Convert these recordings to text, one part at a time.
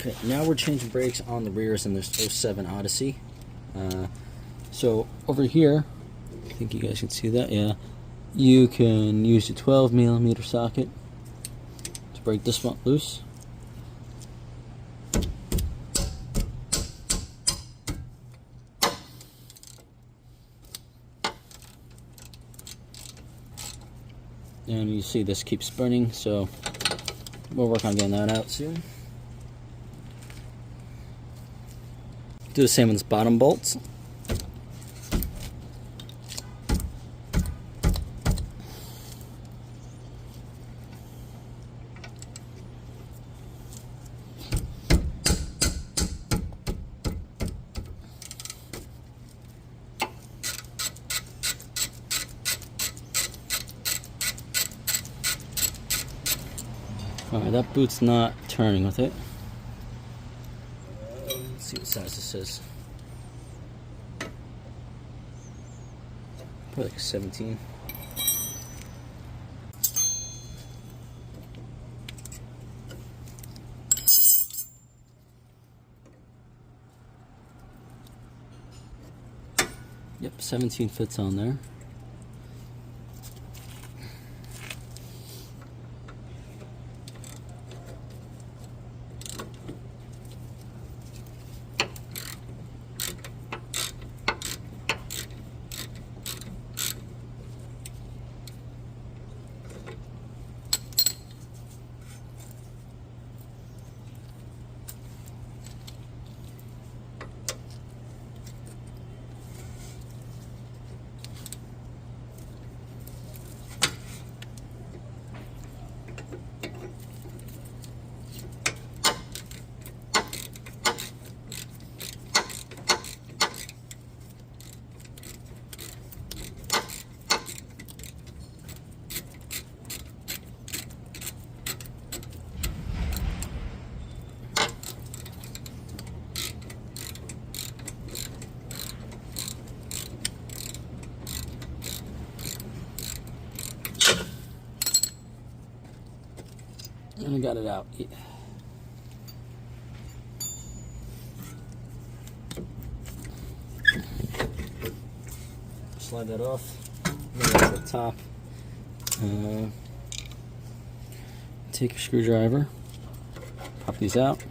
Okay, now we're changing brakes on the rears in this '07 Odyssey. So over here, I think you guys can see that, yeah. You can use a 12mm socket to break this one loose. And you see this keeps spinning, so we'll work on getting that out soon. Do the same with this bottom bolts. Alright, that boot's not turning with it. Let's see what size this is. Probably like a 17. Yep, 17 fits on there. And I got it out. Yeah. Slide that off. Go to the top. Take your screwdriver. Pop these out.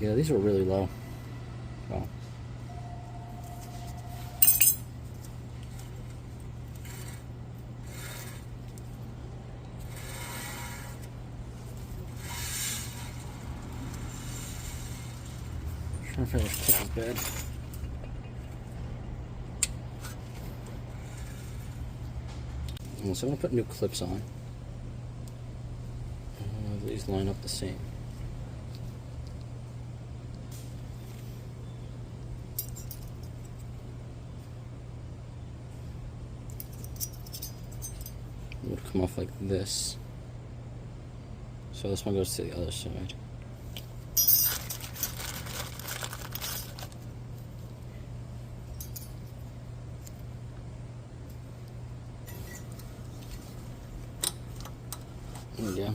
Yeah, these are really low. Wow. Trying to find this clip is bad. So I'm going to put new clips on. These line up the same. It would come off like this. So this one goes to the other side. There we go.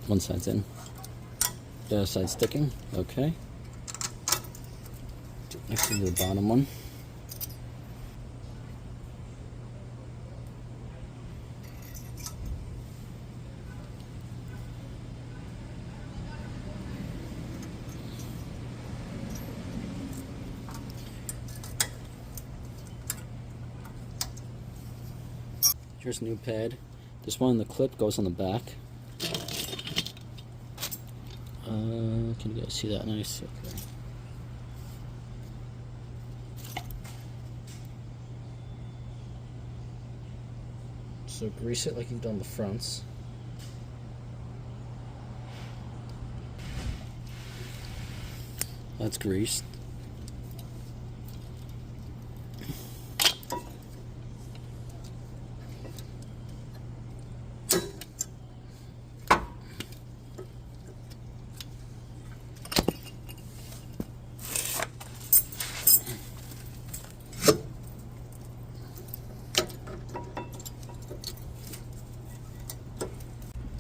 One side's in. The other side's sticking. Okay. Next to the bottom one. Here's a new pad. This one, the clip goes on the back. Can you guys see that? Nice. Okay. So grease it like you've done the fronts. That's greased.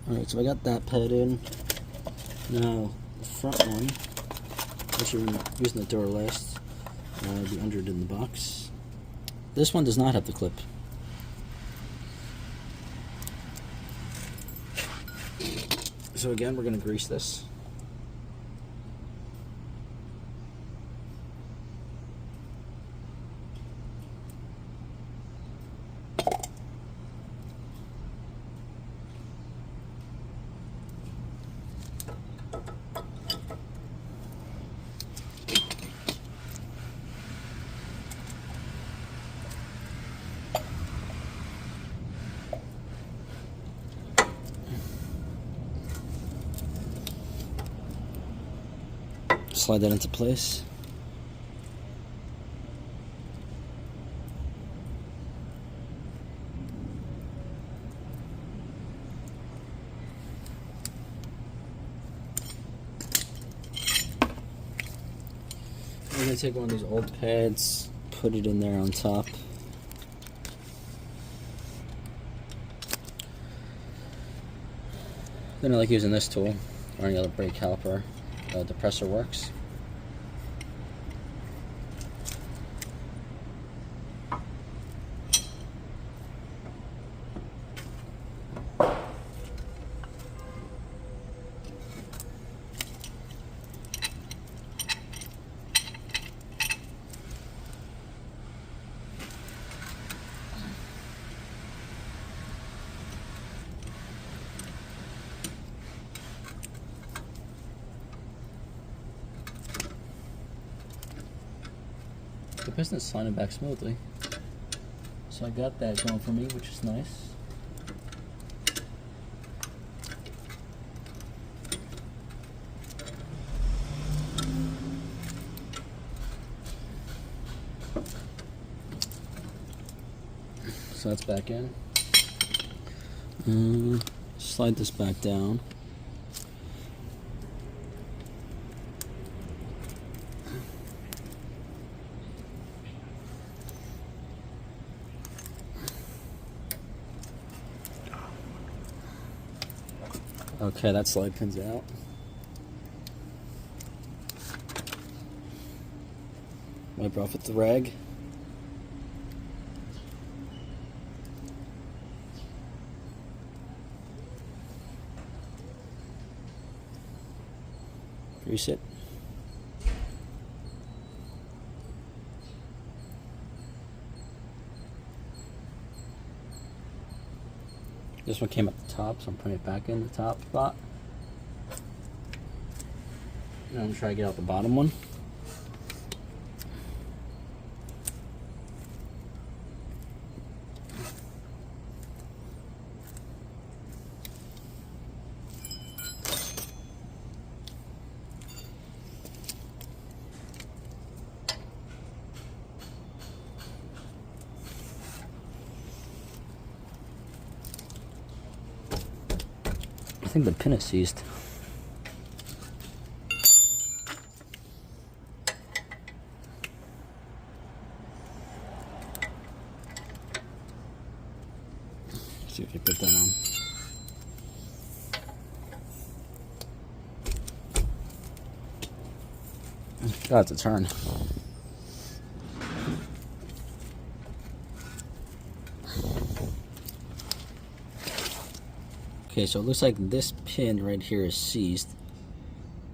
Alright, so I got that pad in. Now, the front one, which you're using the door last, be under it in the box. This one does not have the clip. So again, we're going to grease this. Slide that into place. I'm going to take one of these old pads, put it in there on top. Then I like using this tool or any other brake caliper. Depressor works. The piston's sliding back smoothly, so I got that going for me, which is nice. So that's back in. Slide this back down. Okay, that slide pin's out. Wipe off with the rag. Grease it. This one came at the top, so I'm putting it back in the top spot. And I'm going to try to get out the bottom one. I think the pin is seized. See if you put that on. Got it to turn. Okay, so it looks like this pin right here is seized.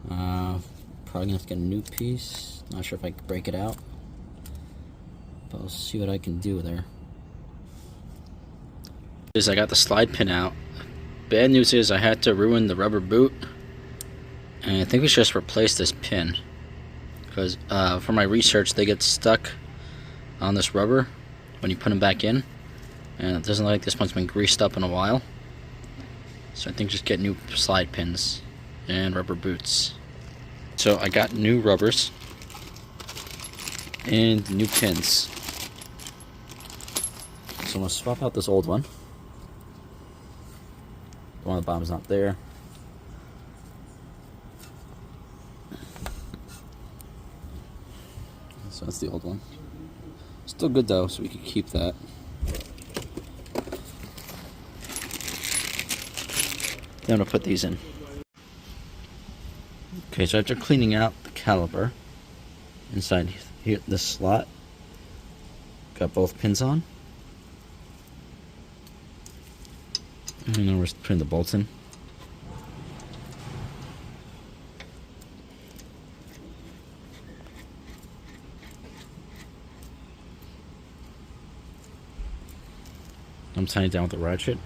Probably gonna have to get a new piece. Not sure if I can break it out, but I'll see what I can do there. I got the slide pin out. Bad news is I had to ruin the rubber boot, and I think we should just replace this pin because for my research they get stuck on this rubber when you put them back in, and it doesn't look like this one's been greased up in a while. So I think just get new slide pins and rubber boots. So I got new rubbers. and new pins. So I'm going to swap out this old one. The one at the bottom's not there. So that's the old one. Still good though, so we can keep that. Then I'm going to put these in. Okay, so after cleaning out the caliper inside here, this slot, got both pins on. And then we're putting the bolts in. I'm tying it down with the ratchet.